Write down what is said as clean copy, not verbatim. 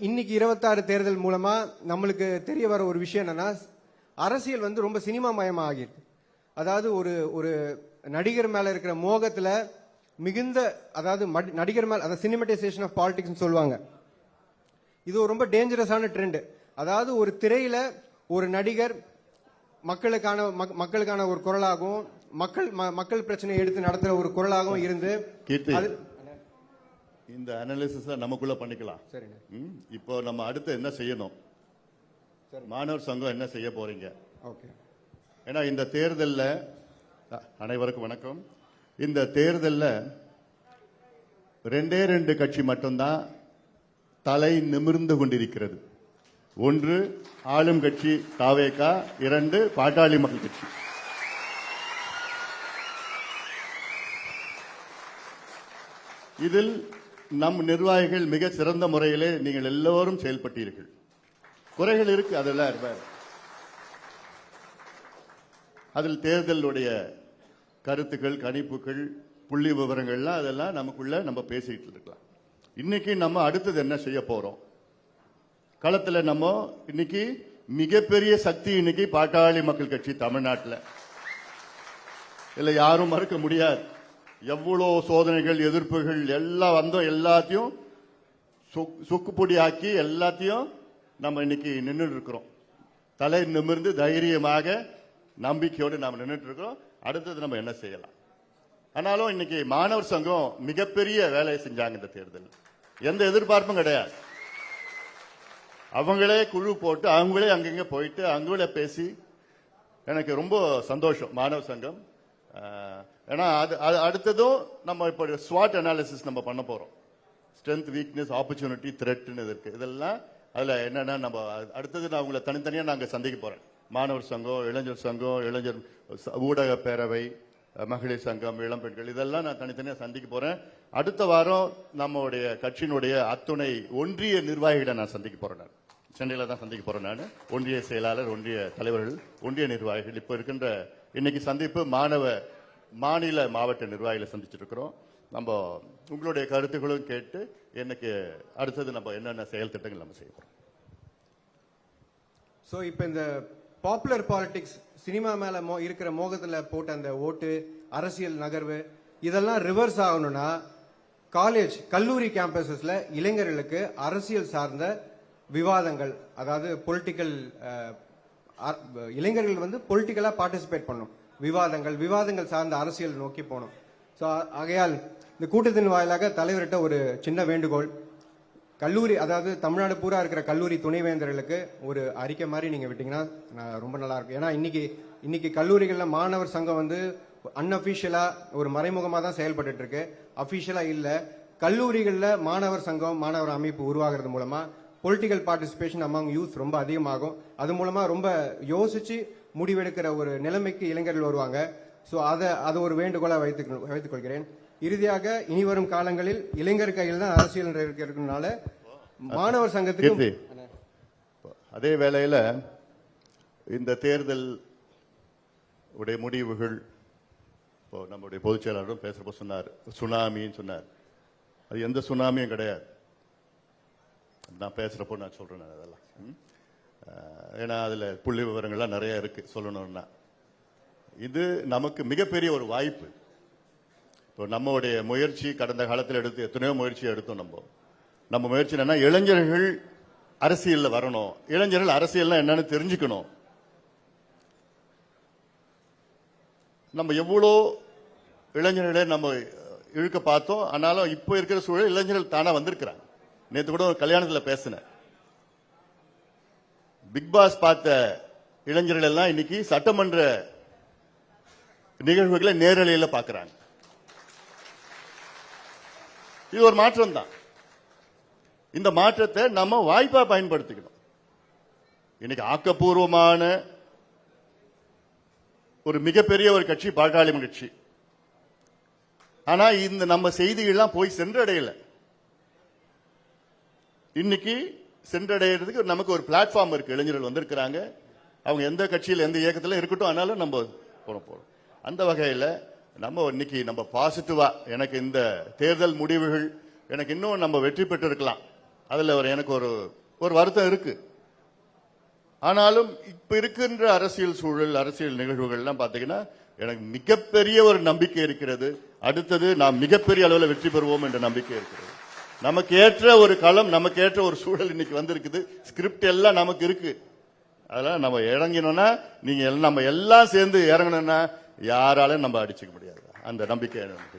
இன்னைக்கு 26 தேர்தல் மூலமா நம்மளுக்கு தெரிய வர ஒரு விஷயம் என்னன்னா, அரசியல் வந்து ரொம்ப சினிமா மயமா ஆகிருக்கு. அதாவது ஒரு ஒரு நடிகர் மேல இருக்கிற மோகத்துல மிகுந்த, அதாவது நடிகர் மேல, அதாவது சினிமடைசேஷன் ஆஃப் பாலிடிக்ஸ் சொல்லுவாங்க. இது ஒரு ரொம்ப டேஞ்சரஸான ட்ரெண்ட். அதாவது ஒரு திரையில ஒரு நடிகர் மக்களுக்கான ஒரு குரலாகவும், மக்கள் பிரச்சனையை எடுத்து நடத்துற ஒரு குரலாகவும் இருந்து இந்த அனாலிசிஸ் நமக்குள்ள பண்ணிக்கலாம். இப்போ நம்ம அடுத்து என்ன செய்யணும், மாணவர் சங்கம் என்ன செய்ய போறீங்க? ஏன்னா இந்த தேர்தலில், அனைவருக்கும் வணக்கம். இந்த தேர்தலில் ரெண்டு கட்சி மட்டும்தான் தலை நிமிர்ந்து கொண்டிருக்கிறது. ஒன்று ஆளும் கட்சி தாவேகா, 2 பாட்டாளி மக்கள் கட்சி. இதில் நம் நிர்வாகிகள் மிக சிறந்த முறையிலே நீங்கள் எல்லோரும் செயல்பட்டீர்கள். குறைகள் இருக்கு, அதெல்லாம் அதில் தேர்தலுடைய கருத்துக்கள், கணிப்புகள், புள்ளி விவரங்கள்லாம் அதெல்லாம் நமக்குள்ள நம்ம பேசிட்டு இருக்கலாம். இன்னைக்கு நம்ம அடுத்தது என்ன செய்ய போறோம்? களத்தில் நம்ம இன்னைக்கு மிகப்பெரிய சக்தி இன்னைக்கு பாட்டாளி மக்கள் கட்சி தமிழ்நாட்டில். இல்ல யாரும் மறுக்க முடியாது. எவ்வளோ சோதனைகள், எதிர்ப்புகள் எல்லாம் வந்தோம், எல்லாத்தையும் சுக்குப்பொடி ஆக்கி எல்லாத்தையும் நம்ம இன்னைக்கு நின்று இருக்கிறோம். தலை நிமிர்ந்து தைரியமாக நம்பிக்கையோடு நாம் நின்றுட்டு இருக்கிறோம். அடுத்தது நம்ம என்ன செய்யலாம்? ஆனாலும் இன்னைக்கு மாணவர் சங்கம் மிகப்பெரிய வேலையை செஞ்சாங்க. இந்த தேர்தல் எந்த எதிர்பார்ப்பும் கிடையாது. அவங்களே குழு போட்டு, அவங்களே அங்கங்க போயிட்டு, அவங்களே பேசி, எனக்கு ரொம்ப சந்தோஷம் மாணவர் சங்கம். ஏன்னா அடுத்ததும் நம்ம இப்போ ஸ்வாட் அனாலிசிஸ் நம்ம பண்ண போறோம். ஸ்ட்ரென்த், வீக்னஸ், ஆப்பர்ச்சுனிட்டி, த்ரெட்னு இருக்கு. இதெல்லாம் அதுல என்னன்னா நம்ம அடுத்தது நான் உங்களை தனித்தனியா நாங்க சந்திக்க போறேன். மாணவர் சங்கம், இளைஞர் சங்கம், இளைஞர் ஊடக பேரவை, மகளிர் சங்கம், இளம் பெண்கள், இதெல்லாம் நான் தனித்தனியா சந்திக்க போறேன். அடுத்த வாரம் நம்மளுடைய கட்சியினுடைய அத்துணை ஒன்றிய நிர்வாகிகளை நான் சந்திக்க போறேன். நான் சென்னையில தான் சந்திக்க போறேன். நான் ஒன்றிய செயலாளர், ஒன்றிய தலைவர்கள், ஒன்றிய நிர்வாகிகள். இப்போ இருக்கின்ற இன்னைக்கு சந்திப்பு மாநில மாவட்ட நிர்வாகிகளை சந்திச்சிட்டு இருக்கிறோம். நம்ம உங்களுடைய கருத்துக்களும் கேட்டு எனக்கு அடுத்தது நம்ம என்னென்ன செயல் திட்டங்கள் நம்ம செய்ய போறோம். ஸோ இப்போ இந்த பாப்புலர் பாலிடிக்ஸ், சினிமா மேல இருக்கிற மோகத்துல போட்ட அந்த ஓட்டு, அரசியல் நகர்வு, இதெல்லாம் ரிவர்ஸ் ஆகணும்னா காலேஜ், கல்லூரி கேம்பஸஸ்ல இளைஞர்களுக்கு அரசியல் சார்ந்த விவாதங்கள், அதாவது பொலிட்டிக்கல், இளைஞர்கள் வந்து பொலிட்டிக்கலா பார்ட்டிசிபேட் பண்ணும், விவாதங்கள் சார்ந்த அரசியல் நோக்கி போகணும். ஸோ ஆகையால் இந்த கூட்டத்தின் வாயிலாக தலைவர்கிட்ட ஒரு சின்ன வேண்டுகோள். கல்லூரி, அதாவது தமிழ்நாடு பூரா இருக்கிற கல்லூரி துணைவேந்தர்களுக்கு ஒரு அறிக்கை மாதிரி நீங்க விட்டீங்கன்னா ரொம்ப நல்லா இருக்கும். ஏன்னா இன்னைக்கு கல்லூரிகள்ல மாணவர் சங்கம் வந்து அன்அபிஷியலா ஒரு மறைமுகமா தான் செயல்பட்டு இருக்கு, அபிஷியலா இல்ல. கல்லூரிகள்ல மாணவர் சங்கம், மாணவர் அமைப்பு உருவாகிறது மூலமா பொலிட்டிக்கல் பார்ட்டிசிபேஷன் அமாங் யூத் ரொம்ப அதிகமாகும். அது மூலமா ரொம்ப யோசிச்சு முடிவெடுக்கிற ஒரு நிலைமைக்கு இளைஞர்கள் வருவாங்க. ஸோ அதை ஒரு வேண்டுகோளா வைத்துக் கொள்கிறேன். இறுதியாக இனி வரும் காலங்களில் இளைஞர் கையில் தான் அரசியல் இருக்கிறதுனால மாணவர் சங்கத்துக்கு, அதே வேளையில இந்த தேர்தல் உடைய முடிவுகள், இப்போ நம்முடைய பொதுச் செயலாளரும் பேசுறப்ப சொன்னார், சுனாமின்னு சொன்னார். அது எந்த சுனாமியும் கிடையாது. நான் பேசுறப்போ நான் சொல்றேன் அதெல்லாம். ஏன்னா அதுல புள்ளி விவரங்கள்லாம் நிறைய இருக்கு சொல்லணும்னா. இது நமக்கு மிகப்பெரிய ஒரு வாய்ப்பு. இப்போ நம்மளுடைய முயற்சி கடந்த காலத்தில் எடுத்து எத்தனையோ முயற்சி எடுத்தோம். நம்ம முயற்சி என்னன்னா, இளைஞர்கள் அரசியல்ல வரணும், இளைஞர்கள் அரசியல்னா என்னன்னு தெரிஞ்சுக்கணும். நம்ம எவ்வளோ இளைஞர்களை நம்ம இழுக்க பார்த்தோம். ஆனாலும் இப்போ இருக்கிற சூழல் இளைஞர்கள் தானா வந்திருக்கிறாங்க. நேற்று கூட ஒரு கல்யாணத்தில் பேசினேன். பிக் பாஸ் பார்த்த இளைஞர்கள் எல்லாம் இன்னைக்கு சட்டமன்ற நிகழ்வுகளை நேரலையில பார்க்கிறாங்க. இது ஒரு மாற்றம் தான். இந்த மாற்றத்தை நம்ம வாய்ப்பா பயன்படுத்திக்கணும். இன்னைக்கு ஆக்கப்பூர்வமான ஒரு மிகப்பெரிய ஒரு கட்சி பாட்டாளி கட்சி. ஆனா இந்த நம்ம செய்திகள்லாம் போய் சென்றடையல. இன்னைக்கு சென்றடைகிறதுக்கு நமக்கு ஒரு பிளாட்ஃபார்ம் இருக்கு. இளைஞர்கள் வந்திருக்கிறாங்க. அவங்க எந்த கட்சியில், எந்த இயக்கத்தில் இருக்கட்டும், ஆனாலும் நம்ம போறோம். அந்த வகையில் நம்ம இன்னைக்கு நம்ம பாசிட்டிவா, எனக்கு இந்த தேர்தல் முடிவுகள் எனக்கு இன்னும் நம்ம வெற்றி பெற்றிருக்கலாம், அதுல எனக்கு ஒரு வருத்தம் இருக்கு. ஆனாலும் இப்ப இருக்கின்ற அரசியல் சூழல், அரசியல் நிகழ்வுகள்லாம் பாத்தீங்கன்னா எனக்கு மிகப்பெரிய ஒரு நம்பிக்கை இருக்கிறது. அடுத்தது நாம் மிகப்பெரிய அளவில் வெற்றி பெறுவோம் என்ற நம்பிக்கை இருக்கிறது. நமக்கு ஏற்ற ஒரு களம், நமக்கு ஏற்ற ஒரு சூழல் இன்னைக்கு வந்திருக்குது. ஸ்கிரிப்ட் எல்லாம் நமக்கு இருக்கு. அதெல்லாம் நம்ம இறங்கினோம்னா, நம்ம எல்லாம் சேர்ந்து இறங்கணும்னா யாராலும் நம்ம அடிச்சுக்க முடியாது. அந்த நம்பிக்கை எனக்கு.